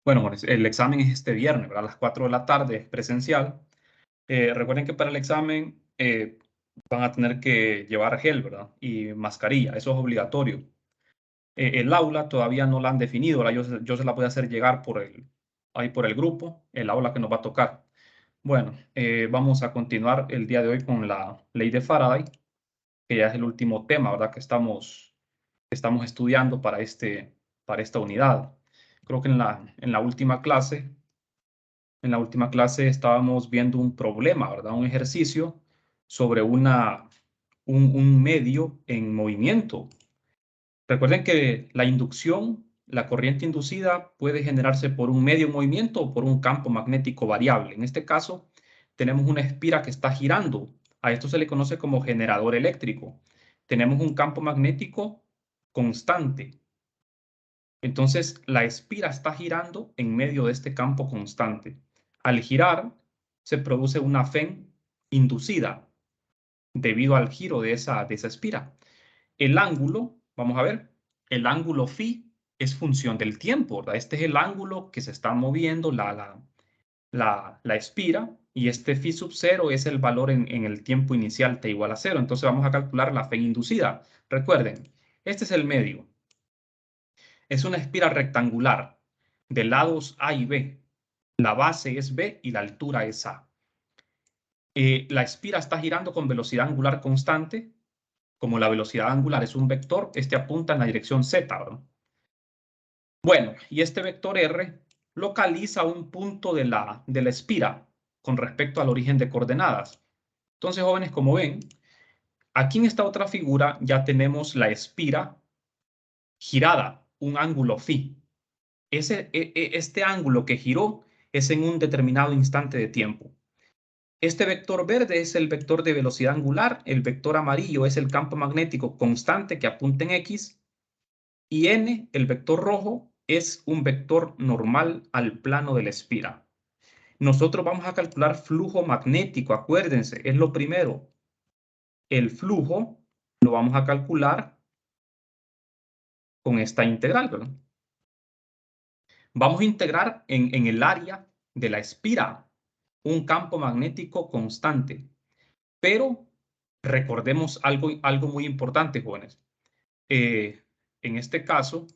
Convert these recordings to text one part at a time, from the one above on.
Bueno, el examen es este viernes, ¿verdad? A las 4 de la tarde, es presencial. Recuerden que para el examen van a tener que llevar gel, ¿verdad? Y mascarilla, eso es obligatorio. El aula todavía no la han definido, ¿verdad? Yo se la voy a hacer llegar ahí por el grupo, el aula que nos va a tocar. Bueno, vamos a continuar el día de hoy con la ley de Faraday, que ya es el último tema, ¿verdad? Que estamos estudiando para esta unidad. Creo que en la última clase estábamos viendo un problema, ¿verdad? Un ejercicio sobre un medio en movimiento. Recuerden que la inducción, la corriente inducida puede generarse por un medio en movimiento o por un campo magnético variable. En este caso, tenemos una espira que está girando. A esto se le conoce como generador eléctrico. Tenemos un campo magnético constante. Entonces, la espira está girando en medio de este campo constante. Al girar, se produce una FEN inducida debido al giro de esa espira. El ángulo, vamos a ver, el ángulo phi es función del tiempo, ¿verdad? Este es el ángulo que se está moviendo la espira, y este phi sub 0 es el valor en el tiempo inicial t igual a 0. Entonces vamos a calcular la FEN inducida. Recuerden, este es el medio. Es una espira rectangular de lados A y B. La base es B y la altura es A. La espira está girando con velocidad angular constante. Como la velocidad angular es un vector, este apunta en la dirección Z, ¿verdad? Bueno, y este vector R localiza un punto de la espira con respecto al origen de coordenadas. Entonces, jóvenes, como ven, aquí en esta otra figura ya tenemos la espira girada, un ángulo phi. Este ángulo que giró es en un determinado instante de tiempo. Este vector verde es el vector de velocidad angular, el vector amarillo es el campo magnético constante que apunta en X, y N, el vector rojo, es un vector normal al plano de la espira. Nosotros vamos a calcular flujo magnético, acuérdense, es lo primero. El flujo lo vamos a calcular con esta integral, ¿verdad? Vamos a integrar en el área de la espira un campo magnético constante. Pero recordemos algo muy importante, jóvenes. En este caso,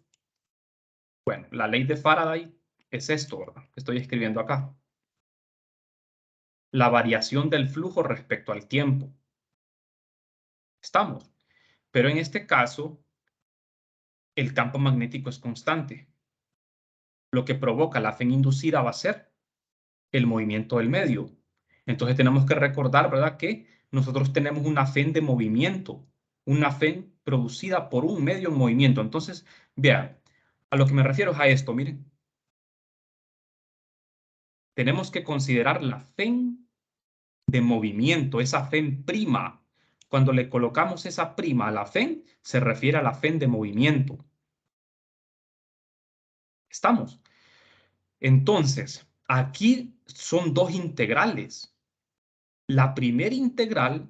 bueno, la ley de Faraday es esto, ¿verdad? Que estoy escribiendo acá. La variación del flujo respecto al tiempo. Estamos. Pero en este caso, el campo magnético es constante. Lo que provoca la FEN inducida va a ser el movimiento del medio. Entonces tenemos que recordar, ¿verdad?, que nosotros tenemos una FEN de movimiento, una FEN producida por un medio en movimiento. Entonces, vean, a lo que me refiero es a esto, miren. Tenemos que considerar la FEN de movimiento, esa FEN prima. Cuando le colocamos esa prima a la FEN, se refiere a la FEN de movimiento. ¿Estamos? Entonces, aquí son dos integrales. La primera integral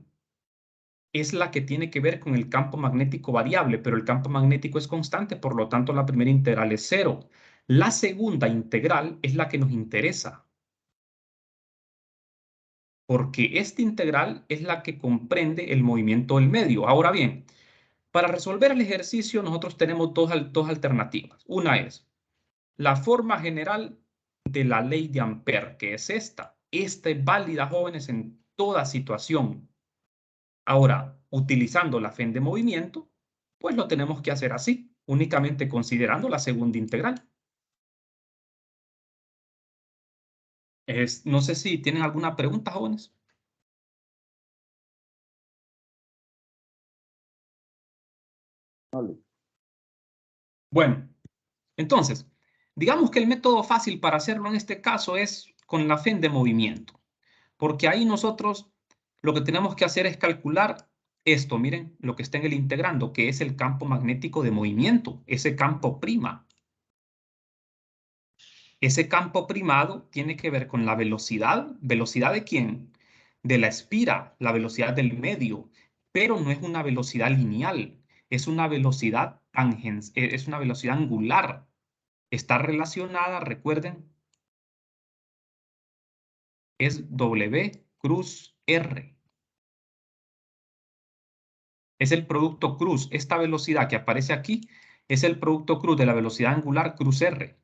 es la que tiene que ver con el campo magnético variable, pero el campo magnético es constante, por lo tanto la primera integral es 0. La segunda integral es la que nos interesa, porque esta integral es la que comprende el movimiento del medio. Ahora bien, para resolver el ejercicio nosotros tenemos dos alternativas. Una es la forma general de la ley de Ampère, que es esta. Esta es válida, jóvenes, en toda situación. Ahora, utilizando la FEN de movimiento, pues lo tenemos que hacer así, únicamente considerando la segunda integral. No sé si tienen alguna pregunta, jóvenes. Vale. Bueno, entonces, digamos que el método fácil para hacerlo en este caso es con la FEN de movimiento, porque ahí nosotros lo que tenemos que hacer es calcular esto, miren, lo que está en el integrando, que es el campo magnético de movimiento, ese campo prima. Ese campo primado tiene que ver con la velocidad. ¿Velocidad de quién? De la espira, la velocidad del medio, pero no es una velocidad lineal, es una velocidad angular. está relacionada, recuerden, es W cruz R. Es el producto cruz. Esta velocidad que aparece aquí es el producto cruz de la velocidad angular cruz R,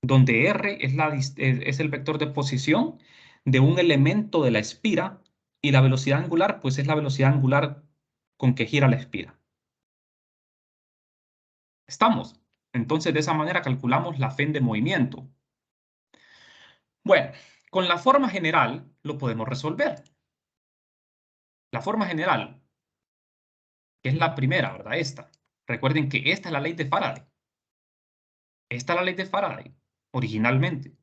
donde R es el vector de posición de un elemento de la espira y la velocidad angular, pues es la velocidad angular con que gira la espira. ¿Estamos? Entonces, de esa manera calculamos la Fe de movimiento. Bueno, con la forma general lo podemos resolver. La forma general, que es la primera, ¿verdad? Esta. Recuerden que esta es la ley de Faraday. Esta es la ley de Faraday, originalmente.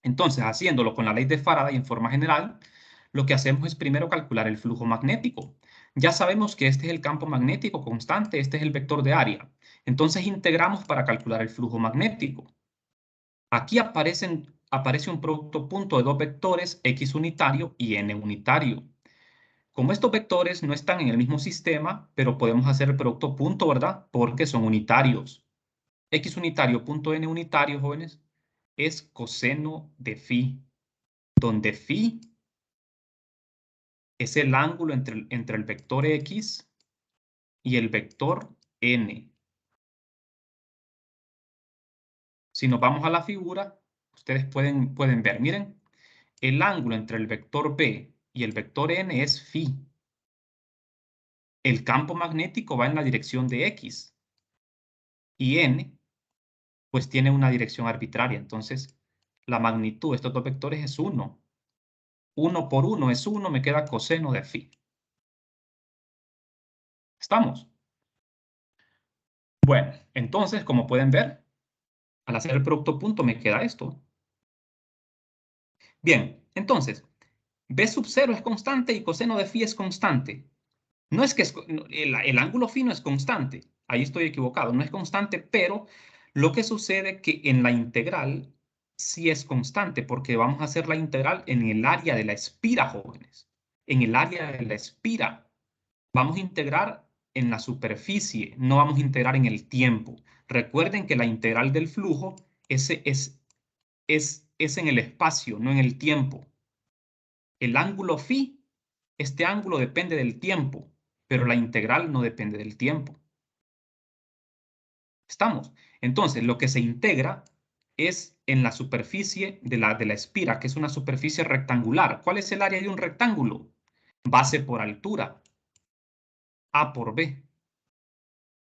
Entonces, haciéndolo con la ley de Faraday en forma general, lo que hacemos es primero calcular el flujo magnético. Ya sabemos que este es el campo magnético constante, este es el vector de área. Entonces integramos para calcular el flujo magnético. Aquí aparece un producto punto de dos vectores, X unitario y N unitario. Como estos vectores no están en el mismo sistema, pero podemos hacer el producto punto, ¿verdad? Porque son unitarios. X unitario punto N unitario, jóvenes, es coseno de phi, donde phi es el ángulo entre el vector X y el vector N. Si nos vamos a la figura, ustedes pueden ver, miren, el ángulo entre el vector B y el vector N es phi. El campo magnético va en la dirección de X y N pues tiene una dirección arbitraria. Entonces, la magnitud de estos dos vectores es 1. 1 por 1 es 1, me queda coseno de phi. ¿Estamos? Bueno, entonces, como pueden ver, al hacer el producto punto me queda esto. Bien, entonces, B sub 0 es constante y coseno de phi es constante. No es que el ángulo phi no es constante. Ahí estoy equivocado. No es constante, pero lo que sucede es que en la integral sí es constante, porque vamos a hacer la integral en el área de la espira, jóvenes. En el área de la espira. Vamos a integrar en la superficie, no vamos a integrar en el tiempo. Recuerden que la integral del flujo es en el espacio, no en el tiempo. El ángulo phi, este ángulo depende del tiempo, pero la integral no depende del tiempo. ¿Estamos? Entonces, lo que se integra es en la superficie de la espira, que es una superficie rectangular. ¿Cuál es el área de un rectángulo? Base por altura, A por B.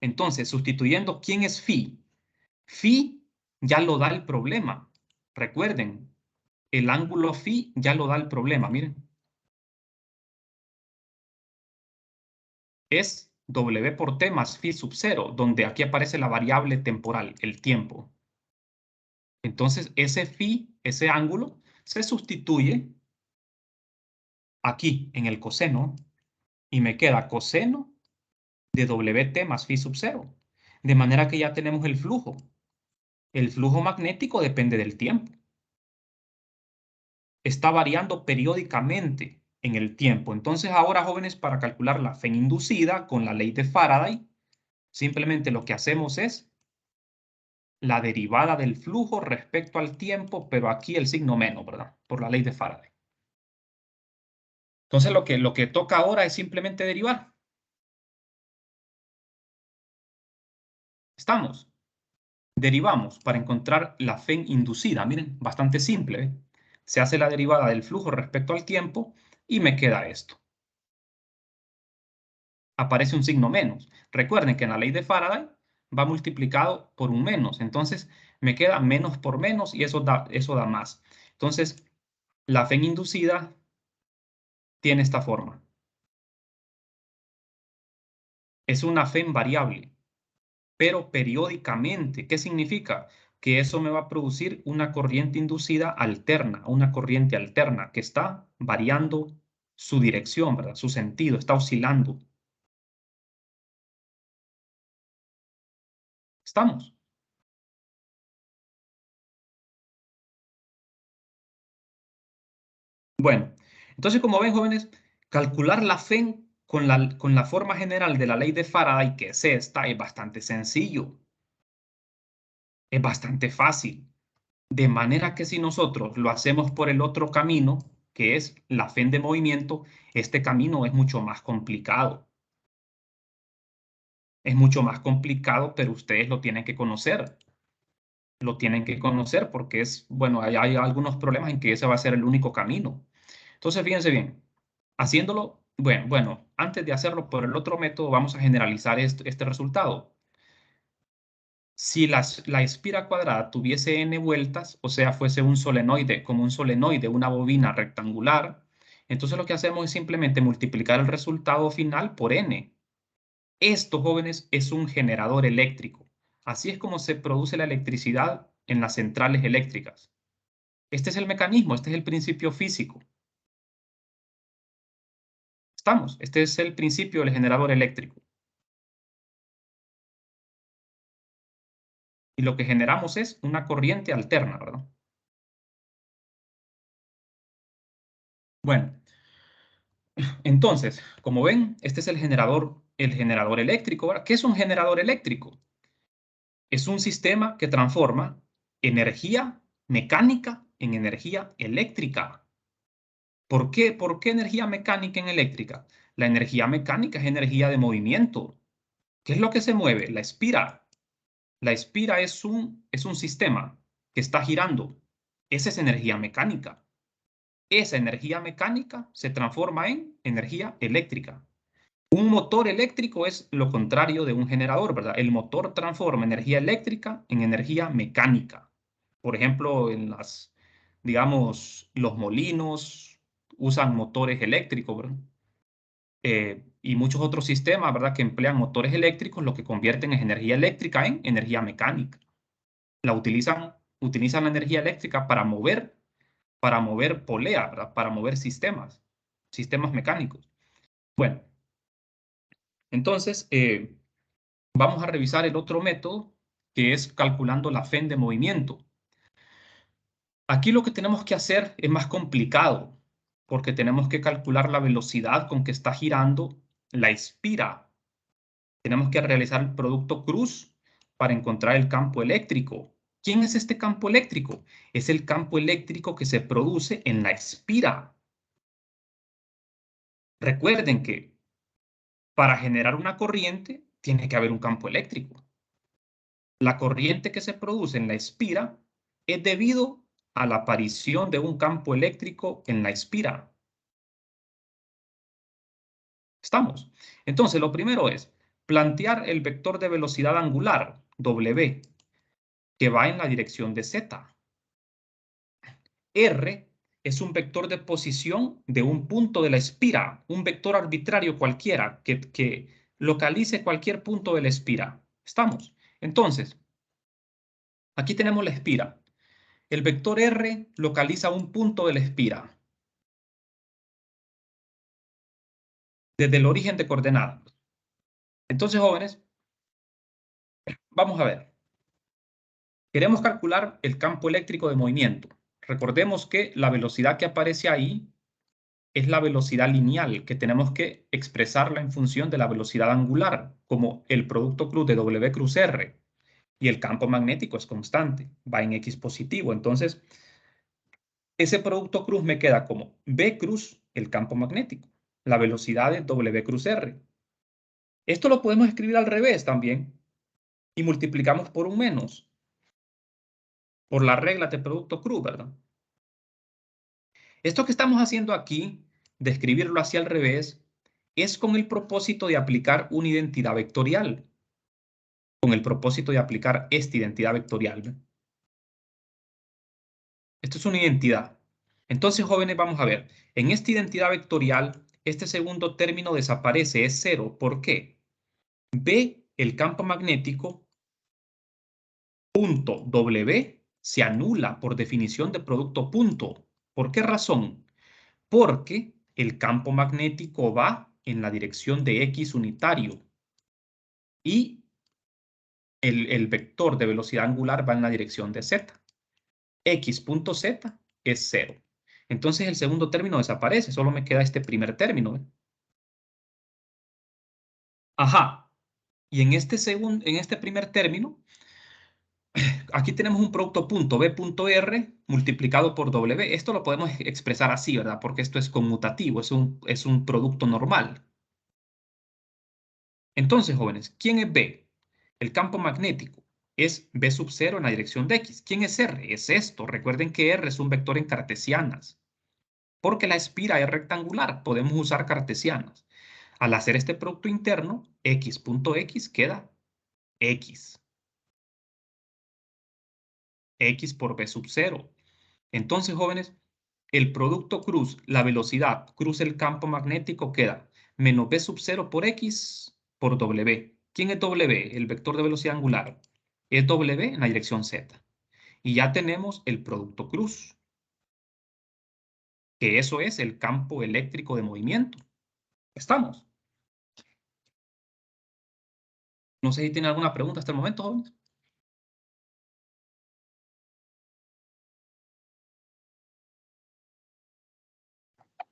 Entonces, sustituyendo quién es phi. Phi ya lo da el problema. Recuerden, el ángulo phi ya lo da el problema. Miren. Es W por T más phi sub 0, donde aquí aparece la variable temporal, el tiempo. Entonces, ese phi, ese ángulo, se sustituye aquí en el coseno y me queda coseno de WT más phi sub 0. De manera que ya tenemos el flujo. El flujo magnético depende del tiempo. Está variando periódicamente en el tiempo. Entonces ahora, jóvenes, para calcular la Fe inducida con la ley de Faraday, simplemente lo que hacemos es la derivada del flujo respecto al tiempo, pero aquí el signo menos, ¿verdad? Por la ley de Faraday. Entonces lo que toca ahora es simplemente derivar. ¿Estamos? Derivamos para encontrar la Fe inducida. Miren, bastante simple, ¿eh? Se hace la derivada del flujo respecto al tiempo y me queda esto. Aparece un signo menos. Recuerden que en la ley de Faraday va multiplicado por un menos. Entonces me queda menos por menos y eso da más. Entonces la Fe inducida tiene esta forma. Es una Fe variable, pero periódicamente. ¿Qué significa? Que eso me va a producir una corriente inducida alterna, una corriente alterna que está variando su dirección, ¿verdad? Su sentido, está oscilando. ¿Estamos? Bueno, entonces como ven, jóvenes, calcular la Fe con la forma general de la ley de Faraday, que es esta, es bastante sencillo. Es bastante fácil. De manera que si nosotros lo hacemos por el otro camino, que es la fe de movimiento, este camino es mucho más complicado. Es mucho más complicado, pero ustedes lo tienen que conocer. Lo tienen que conocer porque es, bueno, hay algunos problemas en que ese va a ser el único camino. Entonces, fíjense bien, haciéndolo, bueno, antes de hacerlo por el otro método, vamos a generalizar este resultado. Si la espira cuadrada tuviese n vueltas, o sea, fuese un solenoide, como un solenoide, una bobina rectangular, entonces lo que hacemos es simplemente multiplicar el resultado final por n. Esto, jóvenes, es un generador eléctrico. Así es como se produce la electricidad en las centrales eléctricas. Este es el mecanismo, este es el principio físico. ¿Estamos? Este es el principio del generador eléctrico. Y lo que generamos es una corriente alterna, ¿verdad? Bueno, entonces, como ven, este es el generador eléctrico, ¿verdad? ¿Qué es un generador eléctrico? Es un sistema que transforma energía mecánica en energía eléctrica. ¿Por qué? ¿Por qué energía mecánica en eléctrica? La energía mecánica es energía de movimiento. ¿Qué es lo que se mueve? La espira. La espira es un sistema que está girando. Esa es energía mecánica. Esa energía mecánica se transforma en energía eléctrica. Un motor eléctrico es lo contrario de un generador, ¿verdad? El motor transforma energía eléctrica en energía mecánica. Por ejemplo, digamos, los molinos usan motores eléctricos, ¿verdad? Y muchos otros sistemas, ¿verdad? Que emplean motores eléctricos, lo que convierten es energía eléctrica en energía mecánica. Utilizan la energía eléctrica para mover polea, ¿verdad? Para mover sistemas mecánicos. Bueno, entonces, vamos a revisar el otro método, que es calculando la fe de movimiento. Aquí lo que tenemos que hacer es más complicado, porque tenemos que calcular la velocidad con que está girando la espira. Tenemos que realizar el producto cruz para encontrar el campo eléctrico. ¿Quién es este campo eléctrico? Es el campo eléctrico que se produce en la espira. Recuerden que para generar una corriente tiene que haber un campo eléctrico. La corriente que se produce en la espira es debido a la aparición de un campo eléctrico en la espira. ¿Estamos? Entonces, lo primero es plantear el vector de velocidad angular, W, que va en la dirección de Z. R es un vector de posición de un punto de la espira, un vector arbitrario cualquiera que localice cualquier punto de la espira. ¿Estamos? Entonces, aquí tenemos la espira. El vector R localiza un punto de la espira desde el origen de coordenadas. Entonces, jóvenes, vamos a ver. Queremos calcular el campo eléctrico de movimiento. Recordemos que la velocidad que aparece ahí es la velocidad lineal, que tenemos que expresarla en función de la velocidad angular, como el producto cruz de W cruz R. Y el campo magnético es constante, va en X positivo. Entonces, ese producto cruz me queda como B cruz, el campo magnético, la velocidad de W cruz R. Esto lo podemos escribir al revés también y multiplicamos por un menos, por la regla de producto cruz, ¿verdad? Esto que estamos haciendo aquí, de escribirlo hacia el revés, es con el propósito de aplicar una identidad vectorial, con el propósito de aplicar esta identidad vectorial. ¿Ve? Esto es una identidad. Entonces, jóvenes, vamos a ver. En esta identidad vectorial, este segundo término desaparece, es cero. ¿Por qué? B, el campo magnético, punto W, se anula por definición de producto punto. ¿Por qué razón? Porque el campo magnético va en la dirección de X unitario y el vector de velocidad angular va en la dirección de Z. X.Z es 0. Entonces el segundo término desaparece, solo me queda este primer término. ¿Ve? Ajá. Y en este primer término, aquí tenemos un producto punto B punto R multiplicado por W. Esto lo podemos expresar así, ¿verdad? Porque esto es conmutativo, es un producto normal. Entonces, jóvenes, ¿quién es B? El campo magnético es B sub 0 en la dirección de X. ¿Quién es R? Es esto. Recuerden que R es un vector en cartesianas. Porque la espira es rectangular, podemos usar cartesianas. Al hacer este producto interno, X punto X queda X. X por B sub 0. Entonces, jóvenes, el producto cruz, la velocidad, cruz el campo magnético queda menos B sub 0 por X por W. ¿Quién es W? El vector de velocidad angular. Es W en la dirección Z. Y ya tenemos el producto cruz, que eso es el campo eléctrico de movimiento. ¿Estamos? No sé si tienen alguna pregunta hasta el momento, jóvenes.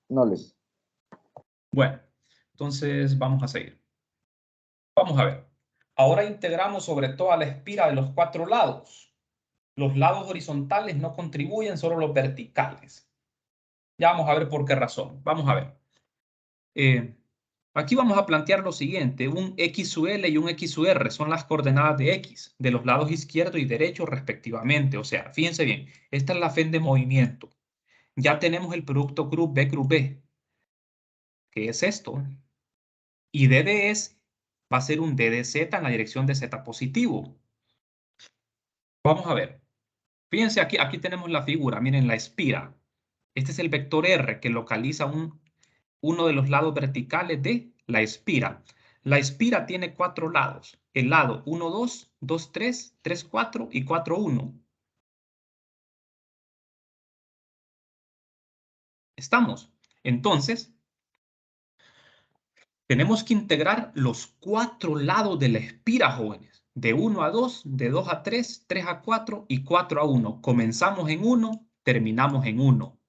No les. Bueno, entonces vamos a seguir. Vamos a ver. Ahora integramos sobre toda la espira de los cuatro lados. Los lados horizontales no contribuyen, solo los verticales. Ya vamos a ver por qué razón. Vamos a ver. Aquí vamos a plantear lo siguiente. Un XUL y un XUR son las coordenadas de X, de los lados izquierdo y derecho respectivamente. O sea, fíjense bien, esta es la fe de movimiento. Ya tenemos el producto cruz B, que es esto. Y DDS va a ser un DDZ en la dirección de Z positivo. Vamos a ver. Fíjense aquí tenemos la figura. Miren la espira. Este es el vector R que localiza uno de los lados verticales de la espira. La espira tiene cuatro lados. El lado 1, 2, 2, 3, 3, 4 y 4, 1. ¿Estamos? Entonces, tenemos que integrar los cuatro lados de la espira, jóvenes. De 1 a 2, de 2 a 3, 3 a 4 y 4 a 1. Comenzamos en 1, terminamos en 1.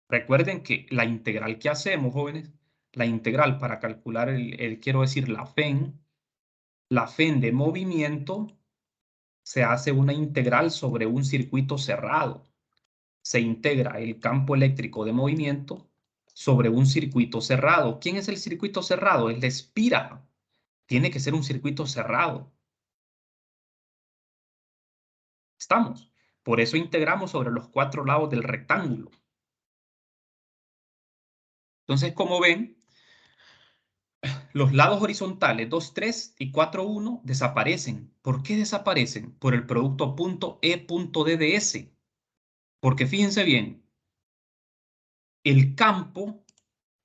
Recuerden que la integral que hacemos, jóvenes, la integral para calcular quiero decir, la FEN de movimiento, se hace una integral sobre un circuito cerrado. Se integra el campo eléctrico de movimiento sobre un circuito cerrado. ¿Quién es el circuito cerrado? Es la espira. Tiene que ser un circuito cerrado. ¿Estamos? Por eso integramos sobre los cuatro lados del rectángulo. Entonces, como ven, los lados horizontales 2, 3 y 4, 1 desaparecen. ¿Por qué desaparecen? Por el producto punto E punto D de S. Porque fíjense bien, el campo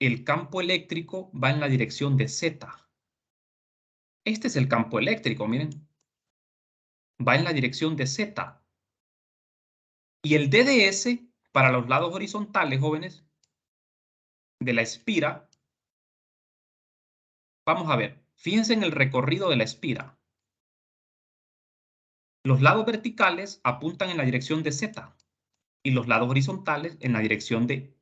eléctrico va en la dirección de Z. Este es el campo eléctrico, miren. Va en la dirección de Z. Y el DDS, para los lados horizontales, jóvenes, de la espira, vamos a ver, fíjense en el recorrido de la espira. Los lados verticales apuntan en la dirección de Z y los lados horizontales en la dirección de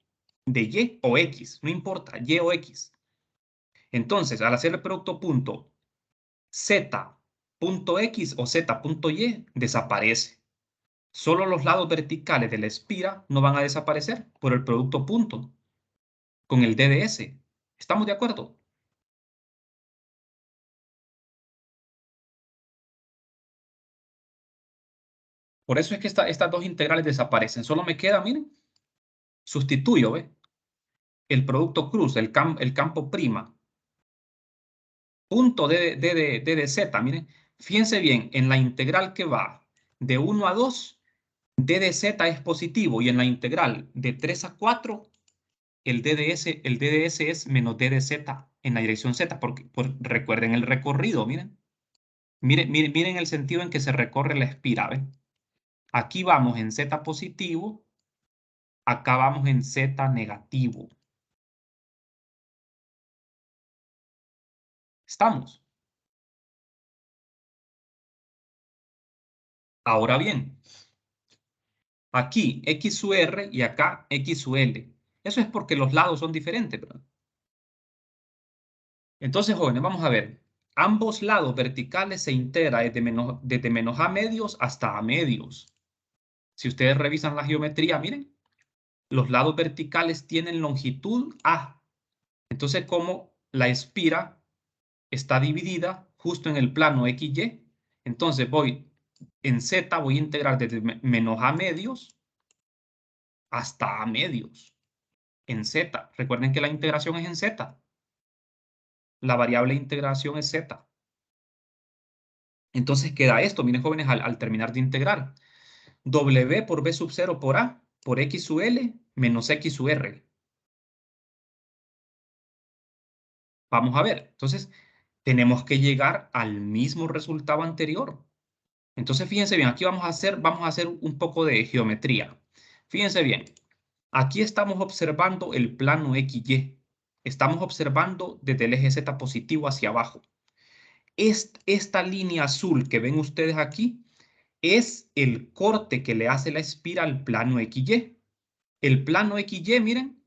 Y o X, no importa, Y o X. Entonces, al hacer el producto punto Z.X o Z.Y, desaparece. Solo los lados verticales de la espira no van a desaparecer por el producto punto con el DDS. ¿Estamos de acuerdo? Por eso es que estas dos integrales desaparecen. Solo me queda, miren, sustituyo, ¿ve? El producto cruz, el campo prima, punto de Z, miren. Fíjense bien, en la integral que va de 1 a 2, d de z es positivo y en la integral de 3 a 4, el DDS es menos d de z en la dirección Z, porque recuerden el recorrido, miren. Miren el sentido en que se recorre la espira, ¿ven? Aquí vamos en Z positivo, acá vamos en Z negativo. ¿Estamos? Ahora bien, aquí XUR y acá XUL. Eso es porque los lados son diferentes, ¿verdad? Entonces, jóvenes, vamos a ver. Ambos lados verticales se integran desde menos a medios hasta a medios. Si ustedes revisan la geometría, miren, los lados verticales tienen longitud A. Entonces, como la espira está dividida justo en el plano XY, entonces en Z voy a integrar desde menos a medios hasta a medios en Z. Recuerden que la integración es en Z. La variable de integración es Z. Entonces queda esto, miren jóvenes, al terminar de integrar. W por B sub 0 por A por X sub L menos X sub R. Vamos a ver. Entonces, tenemos que llegar al mismo resultado anterior. Entonces, fíjense bien, aquí vamos a hacer un poco de geometría. Fíjense bien, aquí estamos observando el plano XY. Estamos observando desde el eje Z positivo hacia abajo. Esta línea azul que ven ustedes aquí es el corte que le hace la espira al plano XY. El plano XY, miren,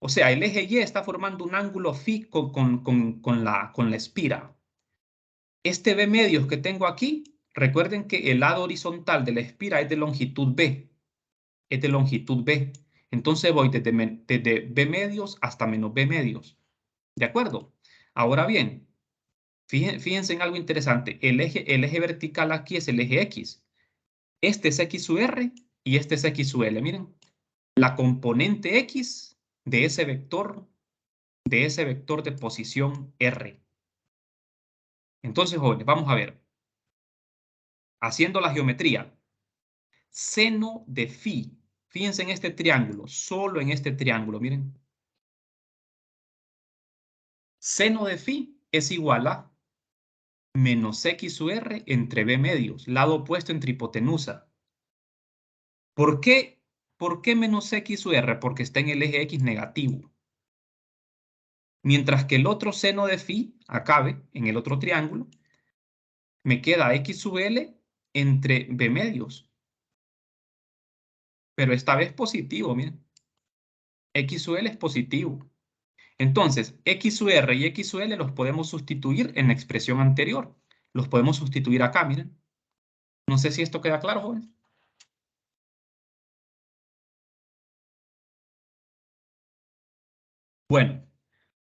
o sea, el eje Y está formando un ángulo phi con la espira. Este B medios que tengo aquí, recuerden que el lado horizontal de la espira es de longitud B. Es de longitud B. Entonces voy desde B medios hasta menos B medios. ¿De acuerdo? Ahora bien, fíjense en algo interesante. El eje vertical aquí es el eje X. Este es X sub R y este es X sub L. Miren, la componente X de ese vector de posición R. Entonces, jóvenes, vamos a ver. Haciendo la geometría. Seno de phi. Fíjense en este triángulo, solo en este triángulo, miren. Seno de phi es igual a menos X sub R entre B medios, lado opuesto entre hipotenusa. ¿Por qué? ¿Por qué menos X sub R? Porque está en el eje X negativo. Mientras que el otro seno de phi, acá ve, en el otro triángulo, me queda X sub L entre B medios. Pero esta vez positivo, miren. X sub L es positivo. Entonces, X sub R y X sub L los podemos sustituir en la expresión anterior. Los podemos sustituir acá, miren. No sé si esto queda claro, jóvenes. Bueno,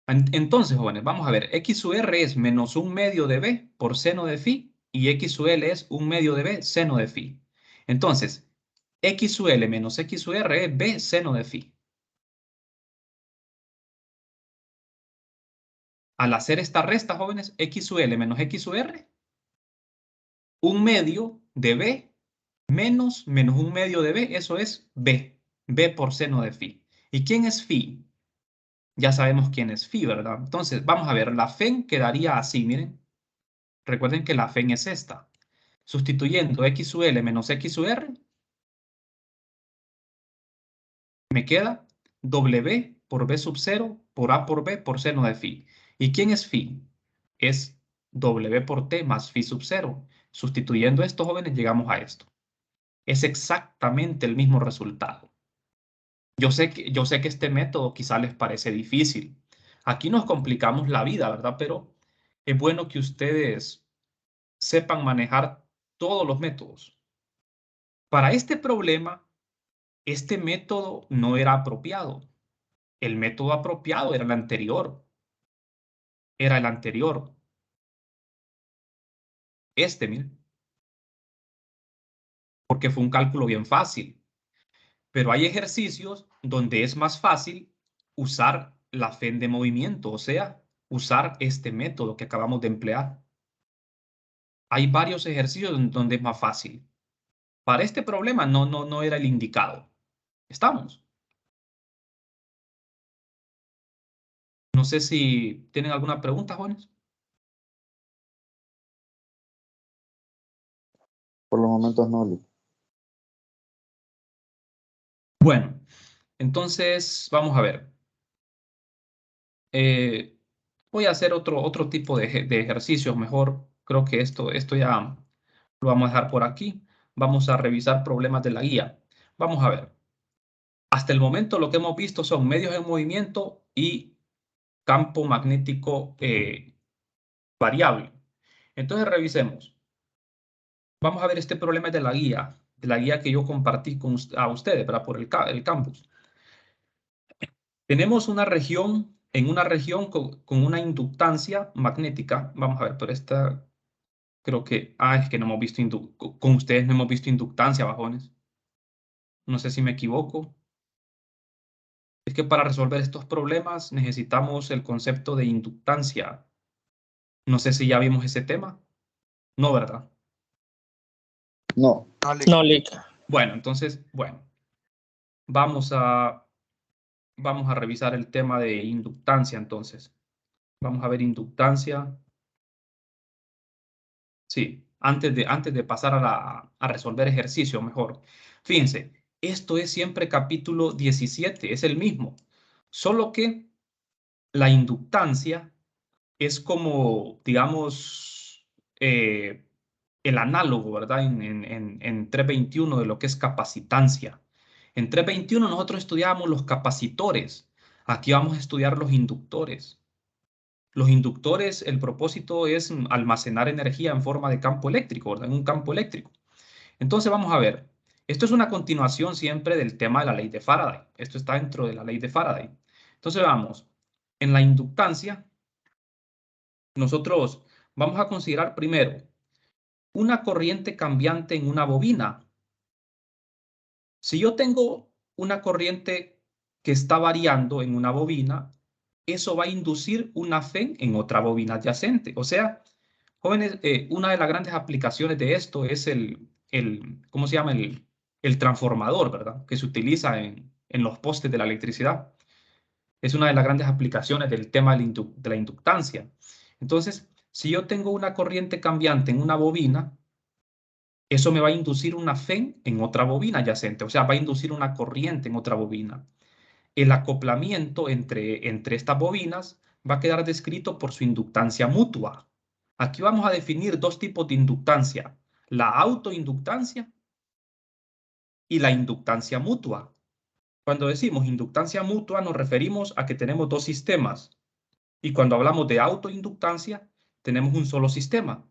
entonces, jóvenes, vamos a ver. X sub R es menos 1/2 de B por seno de phi y X sub L es 1/2 de B seno de phi. Entonces, X sub L menos X sub R es B seno de phi. Al hacer esta resta, jóvenes, X sub L menos X sub R, 1/2 de B menos 1/2 de B, eso es B. B por seno de phi. ¿Y quién es phi? Ya sabemos quién es phi, ¿verdad? Entonces, vamos a ver, la fen quedaría así, miren. Recuerden que la fen es esta. Sustituyendo X sub L menos X sub R, me queda W por B sub 0 por A por B por seno de phi. ¿Y quién es phi? Es W por T más phi sub 0. Sustituyendo esto, jóvenes, llegamos a esto. Es exactamente el mismo resultado. Yo sé que este método quizá les parece difícil. Aquí nos complicamos la vida, ¿verdad? Pero es bueno que ustedes sepan manejar todos los métodos. Para este problema, este método no era apropiado. El método apropiado era el anterior. Era el anterior. Miren. Porque fue un cálculo bien fácil. Pero hay ejercicios donde es más fácil usar la fen de movimiento, o sea, usar este método que acabamos de emplear. Hay varios ejercicios donde es más fácil. Para este problema no era el indicado. ¿Estamos? No sé si tienen alguna pregunta, jóvenes. Por los momentos no, Luis. Bueno, entonces vamos a ver. Voy a hacer otro tipo de ejercicios mejor. Creo que esto ya lo vamos a dejar por aquí. Vamos a revisar problemas de la guía. Vamos a ver. Hasta el momento lo que hemos visto son medios en movimiento y campo magnético variable. Entonces revisemos. Vamos a ver este problema de la guía que yo compartí a ustedes, ¿verdad? Por el campus. Tenemos una región, en una región con una inductancia magnética. Vamos a ver, por esta creo que, es que no hemos visto, con ustedes no hemos visto inductancia, bajones. No sé si me equivoco. Es que para resolver estos problemas necesitamos el concepto de inductancia. No sé si ya vimos ese tema. No, ¿verdad? No. No, Lick. Bueno, entonces, bueno, vamos a revisar el tema de inductancia, entonces. Vamos a ver inductancia. Sí, antes de pasar a resolver ejercicio, mejor. Fíjense, esto es siempre capítulo 17, es el mismo. Solo que la inductancia es como, digamos, el análogo, ¿verdad? En 321 de lo que es capacitancia. En 321 nosotros estudiábamos los capacitores. Aquí vamos a estudiar los inductores. Los inductores, el propósito es almacenar energía en forma de campo eléctrico, ¿verdad? En un campo eléctrico. Entonces vamos a ver. Esto es una continuación siempre del tema de la ley de Faraday. Esto está dentro de la ley de Faraday. Entonces vamos. En la inductancia, nosotros vamos a considerar primero una corriente cambiante en una bobina. Si yo tengo una corriente que está variando en una bobina, eso va a inducir una FEN en otra bobina adyacente. O sea, jóvenes, una de las grandes aplicaciones de esto es ¿cómo se llama? El transformador, ¿verdad? Que se utiliza en los postes de la electricidad. Es una de las grandes aplicaciones del tema de la inductancia. Entonces, si yo tengo una corriente cambiante en una bobina, eso me va a inducir una FEN en otra bobina adyacente, o sea, va a inducir una corriente en otra bobina. El acoplamiento entre estas bobinas va a quedar descrito por su inductancia mutua. Aquí vamos a definir dos tipos de inductancia, la autoinductancia y la inductancia mutua. Cuando decimos inductancia mutua nos referimos a que tenemos dos sistemas y cuando hablamos de autoinductancia tenemos un solo sistema.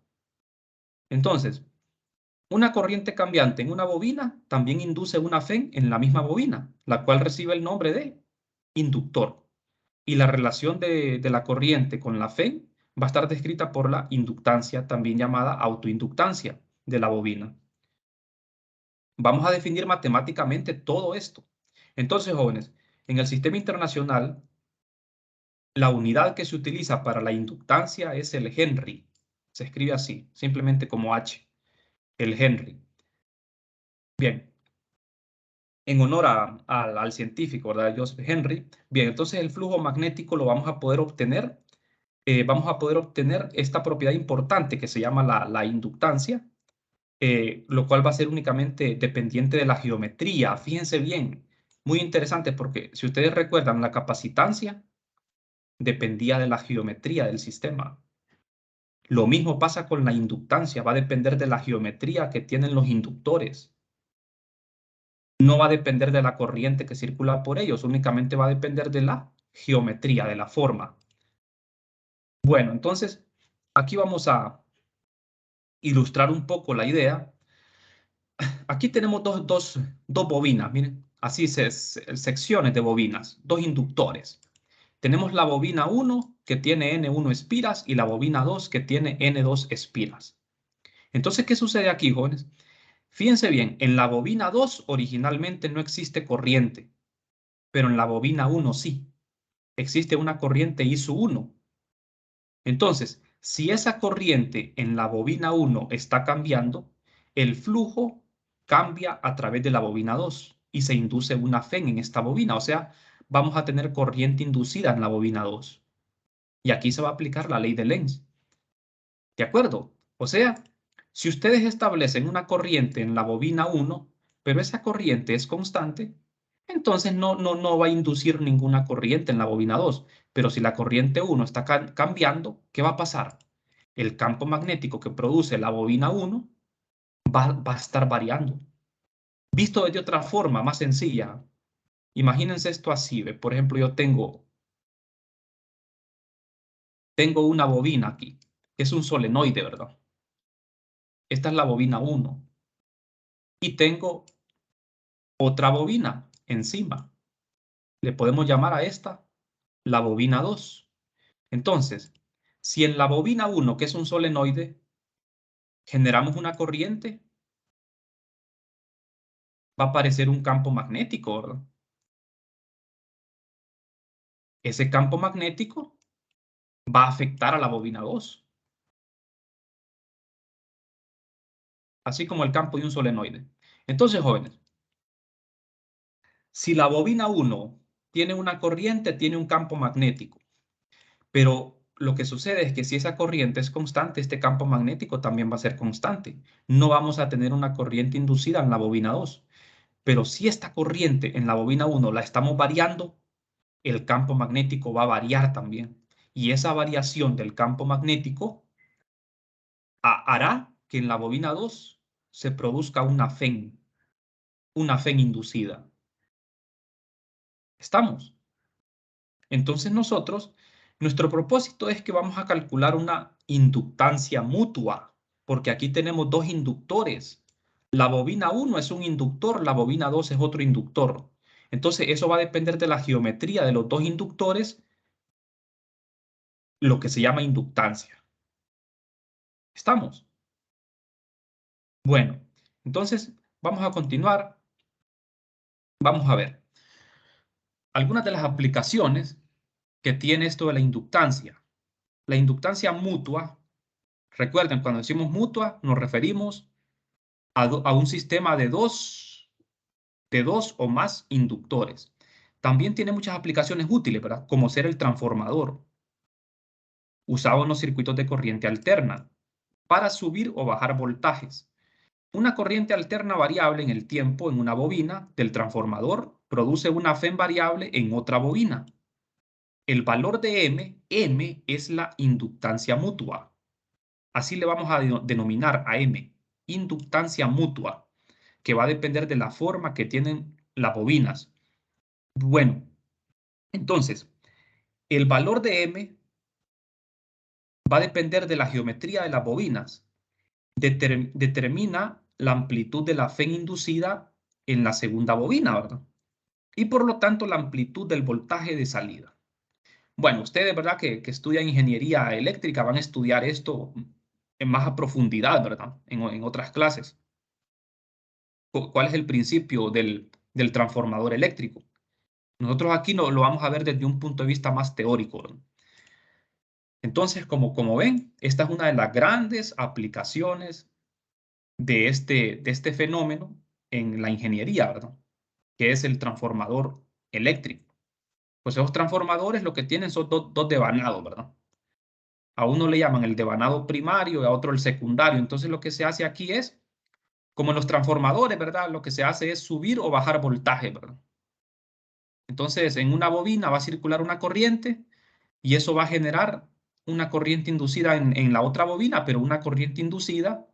Entonces, una corriente cambiante en una bobina también induce una FEN en la misma bobina, la cual recibe el nombre de inductor. Y la relación de la corriente con la FEN va a estar descrita por la inductancia, también llamada autoinductancia de la bobina. Vamos a definir matemáticamente todo esto. Entonces, jóvenes, en el sistema internacional, la unidad que se utiliza para la inductancia es el Henry. Se escribe así, simplemente como H, el Henry. Bien, en honor al científico, ¿verdad? Joseph Henry. Bien, entonces el flujo magnético lo vamos a poder obtener. Vamos a poder obtener esta propiedad importante que se llama la inductancia, lo cual va a ser únicamente dependiente de la geometría. Fíjense bien, muy interesante porque si ustedes recuerdan, la capacitancia dependía de la geometría del sistema. Lo mismo pasa con la inductancia, va a depender de la geometría que tienen los inductores. No va a depender de la corriente que circula por ellos, únicamente va a depender de la geometría, de la forma. Bueno, entonces aquí vamos a ilustrar un poco la idea. Aquí tenemos dos bobinas, miren, así secciones de bobinas, dos inductores. Tenemos la bobina 1 que tiene N1 espiras y la bobina 2 que tiene N2 espiras. Entonces, ¿qué sucede aquí, jóvenes? Fíjense bien, en la bobina 2 originalmente no existe corriente, pero en la bobina 1 sí. Existe una corriente I sub 1. Entonces, si esa corriente en la bobina 1 está cambiando, el flujo cambia a través de la bobina 2 y se induce una FEN en esta bobina. O sea, vamos a tener corriente inducida en la bobina 2. Y aquí se va a aplicar la ley de Lenz. ¿De acuerdo? O sea, si ustedes establecen una corriente en la bobina 1, pero esa corriente es constante, entonces no va a inducir ninguna corriente en la bobina 2. Pero si la corriente 1 está cambiando, ¿qué va a pasar? El campo magnético que produce la bobina 1 va a estar variando. Visto de otra forma, más sencilla, imagínense esto así. Por ejemplo, yo tengo tengo una bobina aquí. Es un solenoide, ¿verdad? Esta es la bobina 1. Y tengo otra bobina encima. Le podemos llamar a esta la bobina 2. Entonces, si en la bobina 1, que es un solenoide, generamos una corriente, va a aparecer un campo magnético, ¿verdad? Ese campo magnético va a afectar a la bobina 2, así como el campo de un solenoide. Entonces, jóvenes, si la bobina 1 tiene una corriente, tiene un campo magnético, pero lo que sucede es que si esa corriente es constante, este campo magnético también va a ser constante. No vamos a tener una corriente inducida en la bobina 2. Pero si esta corriente en la bobina 1 la estamos variando, el campo magnético va a variar también. Y esa variación del campo magnético hará que en la bobina 2 se produzca una FEN inducida. ¿Estamos? Entonces nuestro propósito es que vamos a calcular una inductancia mutua, porque aquí tenemos dos inductores. La bobina 1 es un inductor, la bobina 2 es otro inductor. Entonces eso va a depender de la geometría de los dos inductores, lo que se llama inductancia. ¿Estamos? Bueno, entonces vamos a continuar. Vamos a ver algunas de las aplicaciones que tiene esto de la inductancia. La inductancia mutua, recuerden, cuando decimos mutua, nos referimos a un sistema de dos o más inductores. También tiene muchas aplicaciones útiles, ¿verdad? Como ser el transformador, usado en los circuitos de corriente alterna, para subir o bajar voltajes. Una corriente alterna variable en el tiempo en una bobina del transformador produce una FEN variable en otra bobina. El valor de M es la inductancia mutua. Así le vamos a denominar a M, inductancia mutua, que va a depender de la forma que tienen las bobinas. Bueno, entonces, el valor de M va a depender de la geometría de las bobinas. Determina la amplitud de la FEN inducida en la segunda bobina, ¿verdad? Y por lo tanto la amplitud del voltaje de salida. Bueno, ustedes, ¿verdad? Que estudian ingeniería eléctrica van a estudiar esto en más a profundidad, ¿verdad? En otras clases. ¿Cuál es el principio del transformador eléctrico? Nosotros aquí lo vamos a ver desde un punto de vista más teórico, ¿verdad? Entonces, como ven, esta es una de las grandes aplicaciones de este fenómeno en la ingeniería, ¿verdad? Que es el transformador eléctrico. Pues esos transformadores lo que tienen son dos devanados, ¿verdad? A uno le llaman el devanado primario y a otro el secundario. Entonces lo que se hace aquí es, como en los transformadores, ¿verdad? Lo que se hace es subir o bajar voltaje, ¿verdad? Entonces en una bobina va a circular una corriente y eso va a generar una corriente inducida en la otra bobina, pero una corriente inducida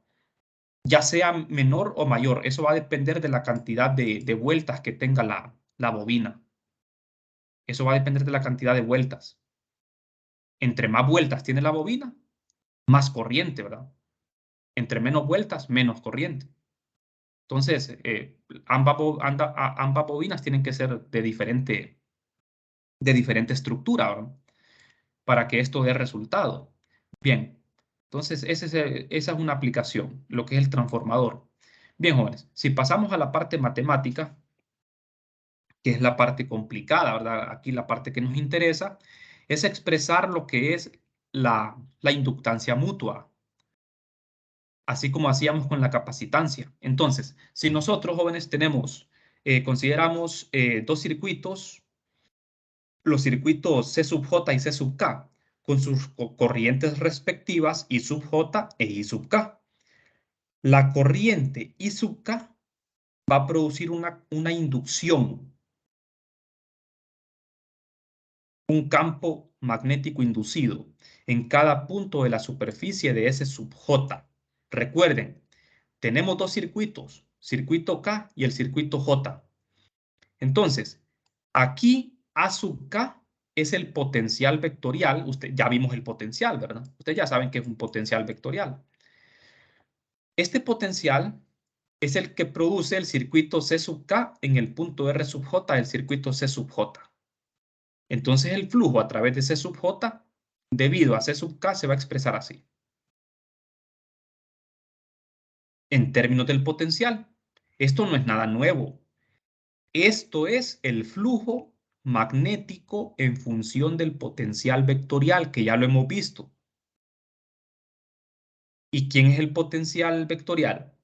ya sea menor o mayor. Eso va a depender de la cantidad de vueltas que tenga la bobina. Eso va a depender de la cantidad de vueltas. Entre más vueltas tiene la bobina, más corriente, ¿verdad? Entre menos vueltas, menos corriente. Entonces, ambas bobinas tienen que ser de diferente estructura, ¿verdad? Para que esto dé resultado. Bien, entonces esa es una aplicación, lo que es el transformador. Bien, jóvenes, si pasamos a la parte matemática, que es la parte complicada, ¿verdad? Aquí la parte que nos interesa es expresar lo que es la inductancia mutua, así como hacíamos con la capacitancia. Entonces, si nosotros, jóvenes, consideramos dos circuitos, los circuitos C sub J y C sub K, con sus corrientes respectivas I sub J e I sub K. La corriente I sub K va a producir una inducción, un campo magnético inducido en cada punto de la superficie de S sub J. Recuerden, tenemos dos circuitos, circuito K y el circuito J. Entonces, aquí A sub K es el potencial vectorial. Ya vimos el potencial, ¿verdad? Ustedes ya saben que es un potencial vectorial. Este potencial es el que produce el circuito C sub K en el punto R sub J del circuito C sub J. Entonces el flujo a través de C sub J, debido a C sub K, se va a expresar así. En términos del potencial, esto no es nada nuevo. Esto es el flujo magnético en función del potencial vectorial, que ya lo hemos visto. ¿Y quién es el potencial vectorial?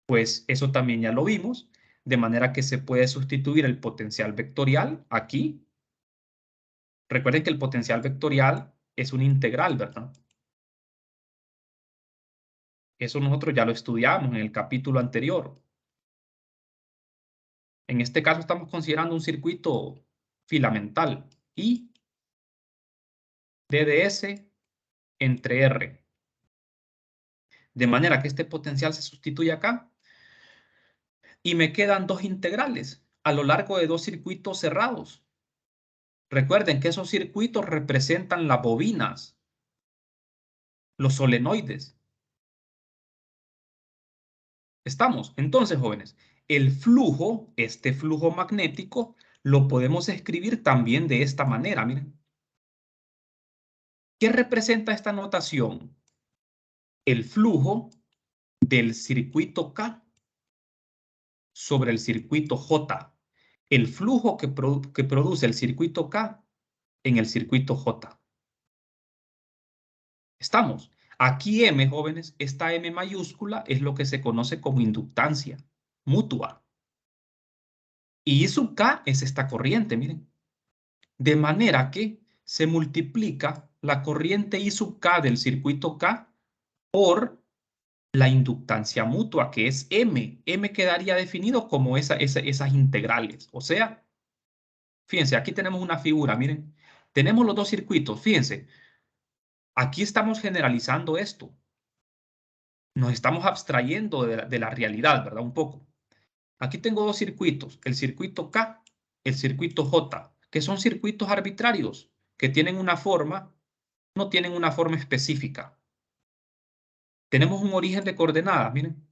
Pues eso también ya lo vimos, de manera que se puede sustituir el potencial vectorial aquí. Recuerden que el potencial vectorial es un integral, ¿verdad? Eso nosotros ya lo estudiamos en el capítulo anterior. En este caso estamos considerando un circuito filamental I DDS entre R. De manera que este potencial se sustituye acá y me quedan dos integrales a lo largo de dos circuitos cerrados. Recuerden que esos circuitos representan las bobinas, los solenoides. ¿Estamos? Entonces, jóvenes, el flujo, este flujo magnético, lo podemos escribir también de esta manera. Miren. ¿Qué representa esta notación? El flujo del circuito K sobre el circuito J. El flujo que produce el circuito K en el circuito J. ¿Estamos? Aquí M, jóvenes, esta M mayúscula es lo que se conoce como inductancia mutua. Y I sub K es esta corriente, miren. De manera que se multiplica la corriente I sub K del circuito K por la inductancia mutua, que es M. M quedaría definido como esas integrales. O sea, fíjense, aquí tenemos una figura, miren. Tenemos los dos circuitos, fíjense. Aquí estamos generalizando esto. Nos estamos abstrayendo de la realidad, ¿verdad? Un poco. Aquí tengo dos circuitos, el circuito K, el circuito J, que son circuitos arbitrarios, que tienen una forma, no tienen una forma específica. Tenemos un origen de coordenadas, miren,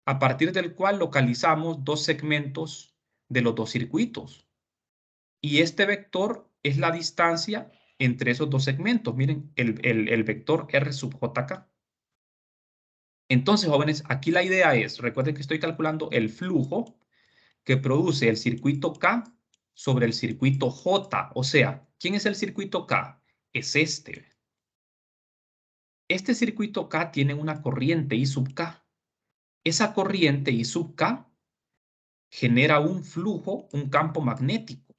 a partir del cual localizamos dos segmentos de los dos circuitos. Y este vector es la distancia entre esos dos segmentos. Miren, el vector R sub JK. Entonces, jóvenes, aquí la idea es, recuerden que estoy calculando el flujo que produce el circuito K sobre el circuito J. O sea, ¿quién es el circuito K? Es este. Este circuito K tiene una corriente I sub K. Esa corriente I sub K genera un flujo, un campo magnético.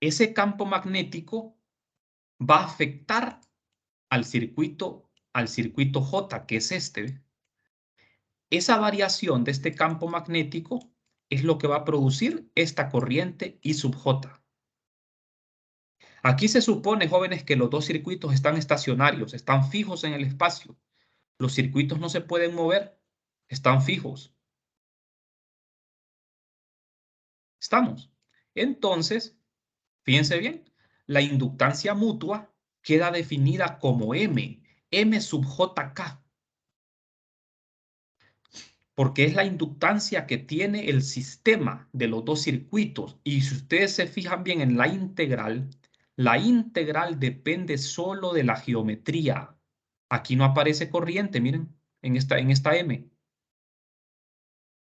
Ese campo magnético va a afectar al circuito J, que es este. Esa variación de este campo magnético es lo que va a producir esta corriente I sub J. Aquí se supone, jóvenes, que los dos circuitos están estacionarios, están fijos en el espacio. Los circuitos no se pueden mover, están fijos. ¿Estamos? Entonces, fíjense bien, la inductancia mutua queda definida como M sub JK. Porque es la inductancia que tiene el sistema de los dos circuitos. Y si ustedes se fijan bien en la integral depende solo de la geometría. Aquí no aparece corriente, miren, en esta M.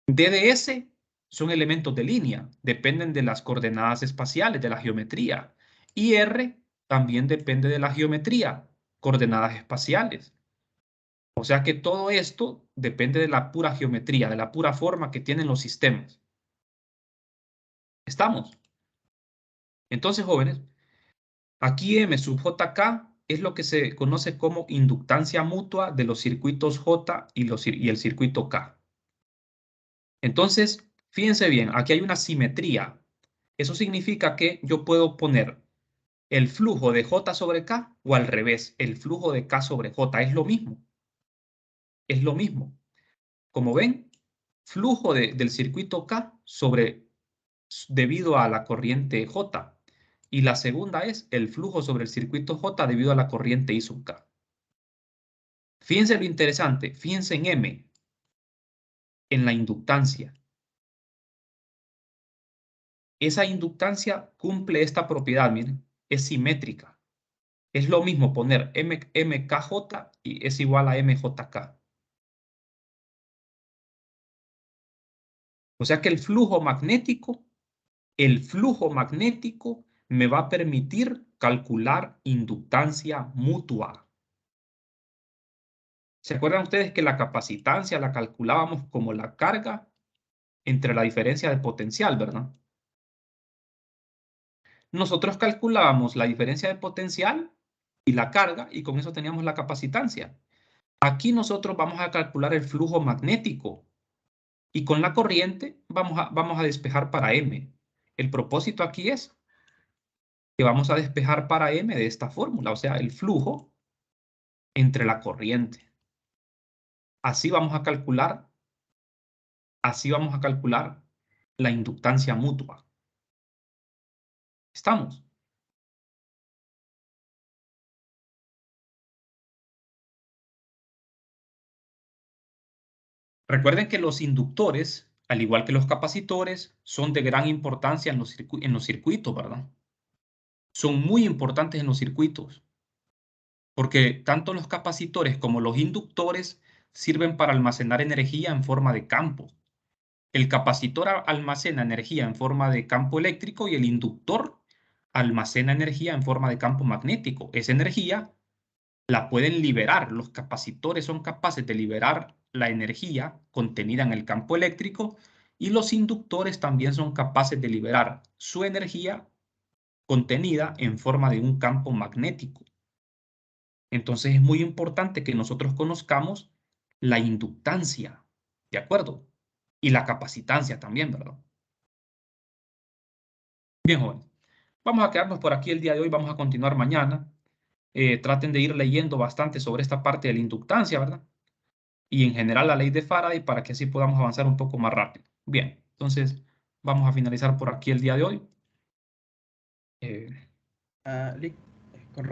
DDS son elementos de línea, dependen de las coordenadas espaciales, de la geometría. Y R también depende de la geometría, coordenadas espaciales. O sea que todo esto depende de la pura geometría, de la pura forma que tienen los sistemas. ¿Estamos? Entonces, jóvenes, aquí M sub JK es lo que se conoce como inductancia mutua de los circuitos J y el circuito K. Entonces, fíjense bien, aquí hay una simetría. Eso significa que yo puedo poner el flujo de J sobre K o al revés, el flujo de K sobre J. Es lo mismo. Es lo mismo. Como ven, flujo del circuito K sobre debido a la corriente J. Y la segunda es el flujo sobre el circuito J debido a la corriente I sub K. Fíjense lo interesante, fíjense en M, en la inductancia. Esa inductancia cumple esta propiedad, miren, es simétrica. Es lo mismo poner MKJ y es igual a MJK. O sea que el flujo magnético me va a permitir calcular inductancia mutua. ¿Se acuerdan ustedes que la capacitancia la calculábamos como la carga entre la diferencia de potencial, verdad? Nosotros calculábamos la diferencia de potencial y la carga y con eso teníamos la capacitancia. Aquí nosotros vamos a calcular el flujo magnético y con la corriente vamos a despejar para M. El propósito aquí es que vamos a despejar para M de esta fórmula, o sea, el flujo entre la corriente. Así vamos a calcular la inductancia mutua. ¿Estamos? Recuerden que los inductores, al igual que los capacitores, son de gran importancia en los circuitos, ¿verdad? Son muy importantes en los circuitos, porque tanto los capacitores como los inductores sirven para almacenar energía en forma de campo. El capacitor almacena energía en forma de campo eléctrico y el inductor almacena energía en forma de campo magnético. Esa energía la pueden liberar. Los capacitores son capaces de liberar la energía contenida en el campo eléctrico y los inductores también son capaces de liberar su energía contenida en forma de un campo magnético. Entonces es muy importante que nosotros conozcamos la inductancia, ¿de acuerdo? Y la capacitancia también, ¿verdad? Bien, jóvenes. Vamos a quedarnos por aquí el día de hoy, vamos a continuar mañana. Traten de ir leyendo bastante sobre esta parte de la inductancia, ¿verdad? Y en general la ley de Faraday para que así podamos avanzar un poco más rápido. Bien, entonces vamos a finalizar por aquí el día de hoy.